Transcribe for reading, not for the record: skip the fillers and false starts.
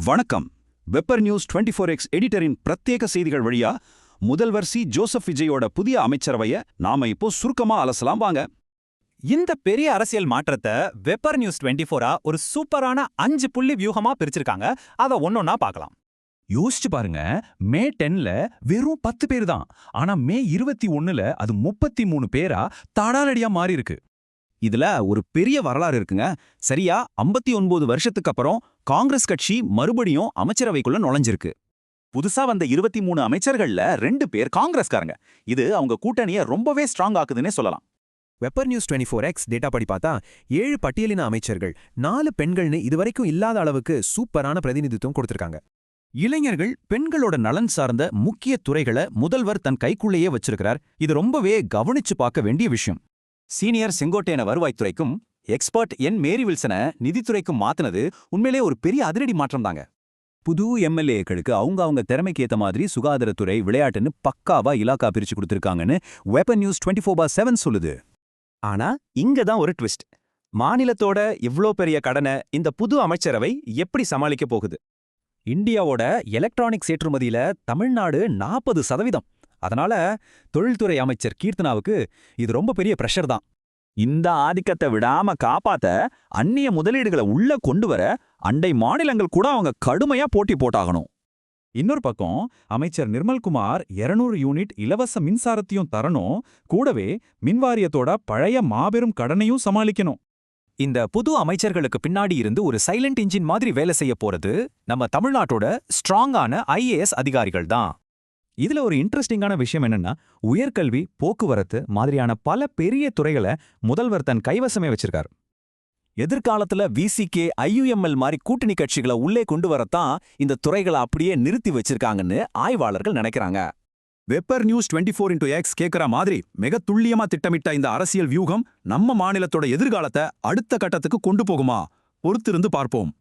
வணக்கம். Webber news 24X எடிட்டரின் பிரத்யேக செய்திகள் வழியா முதல்வர் ஜோசப் விஜயோட புதிய அமைச்சரவையை நாம இப்போ சுருக்கமா அலசலாம் வாங்க. இந்த பெரிய அரசியல் மாற்றத்தை வெப்பர் நியூஸ் 24 ஒரு சூப்பரான 5 புள்ளி வியூகமா பிரிச்சிருக்காங்க. அதை ஒன்னொன்னா பார்க்கலாம். யோசிச்சு பாருங்க, மே 10ல வெறும் 10 பேர் தான். ஆனா மே 21ல அது 33 பேரா தாடாலடியா மாறி இருக்கு. இதுல ஒரு பெரிய வரலாறு இருக்குங்க. சரியா 59 வருஷத்துக்கு அப்புறம் காங்கிரஸ் கட்சி மறுபடியும் அமைச்சரவைக்குள்ள நுழைஞ்சிருக்கு. புதுசா வந்த 23 அமைச்சர்கள்ல 2 பேர் காங்கிரஸ்காரங்க. இது அவங்க கூட்டணியை ரொம்பவே ஸ்ட்ராங் ஆக்குதுன்னே சொல்லலாம். வெப்பர் நியூஸ் 24X டேட்டா படி பார்த்தா 7 பட்டியலின அமைச்சர்கள், 4 பெண்கள்னு இதுவரைக்கும் இல்லாத அளவுக்கு சூப்பரான பிரதிநிதித்துவம் கொடுத்திருக்காங்க. இளைஞர்கள், பெண்களோட நலன் சார்ந்த முக்கிய துறைகளை முதல்வர் தன் கைக்குள்ளேயே வச்சிருக்கிறார். இது ரொம்பவே கவனிச்சு பார்க்க வேண்டிய விஷயம். சீனியர் செங்கோட்டையன வருவாய்த்துறைக்கும் எக்ஸ்பர்ட் மேரி வில்சனை நிதித்துறைக்கும் மாத்தினது உண்மையிலே ஒரு பெரிய அதிரடி மாற்றம் தாங்க. புது எம்எல்ஏக்களுக்கு அவங்க திறமைக்கு ஏத்த மாதிரி சுகாதாரத்துறை, விளையாட்டுன்னு பக்காவா இலாக்கா பிரிச்சு கொடுத்திருக்காங்கன்னு வெப்பர் நியூஸ் 24/7 சொல்லுது. ஆனா இங்க தான் ஒரு ட்விஸ்ட். மாநிலத்தோட இவ்ளோ பெரிய கடனை இந்த புது அமைச்சரவை எப்படி சமாளிக்க போகுது? இந்தியாவோட எலக்ட்ரானிக்ஸ் ஏற்றுமதியில தமிழ்நாடு 40%. அதனால தொழில்துறை அமைச்சர் கீர்த்தனாவுக்கு இது ரொம்ப பெரிய பிரஷர் தான். இந்த ஆதிக்கத்தை விடாம காப்பாத்த அந்நிய முதலீடுகளை உள்ள கொண்டு வர அண்டை மாநிலங்கள் கூட அவங்க கடுமையா போட்டி போட்டாகணும். இன்னொரு பக்கம் அமைச்சர் நிர்மல்குமார் 200 யூனிட் இலவச மின்சாரத்தையும் தரணும், கூடவே மின்வாரியத்தோட பழைய மாபெரும் கடனையும் சமாளிக்கணும். இந்த புது அமைச்சர்களுக்கு பின்னாடி இருந்து ஒரு சைலண்ட் இன்ஜின் மாதிரி வேலை செய்ய போறது நம்ம தமிழ்நாட்டோட ஸ்ட்ராங்கான IAS அதிகாரிகள் தான். இதுல ஒரு இன்ட்ரெஸ்டிங்கான விஷயம் என்னன்னா, உயர்கல்வி, போக்குவரத்து மாதிரியான பல பெரிய துறைகளை முதல்வர் தன் கைவசமே வச்சிருக்காரு. எதிர்காலத்துல VCK, IUML மாதிரி கூட்டணி கட்சிகளை உள்ளே கொண்டு வரத்தான் இந்த துறைகளை அப்படியே நிறுத்தி வச்சிருக்காங்கன்னு ஆய்வாளர்கள் நினைக்கிறாங்க. வெப்பர் நியூஸ் 24X கேட்கிற மாதிரி மிக துல்லியமா திட்டமிட்ட இந்த அரசியல் வியூகம் நம்ம மாநிலத்தோட எதிர்காலத்தை அடுத்த கட்டத்துக்கு கொண்டு போகுமா? பொறுத்திருந்து பார்ப்போம்.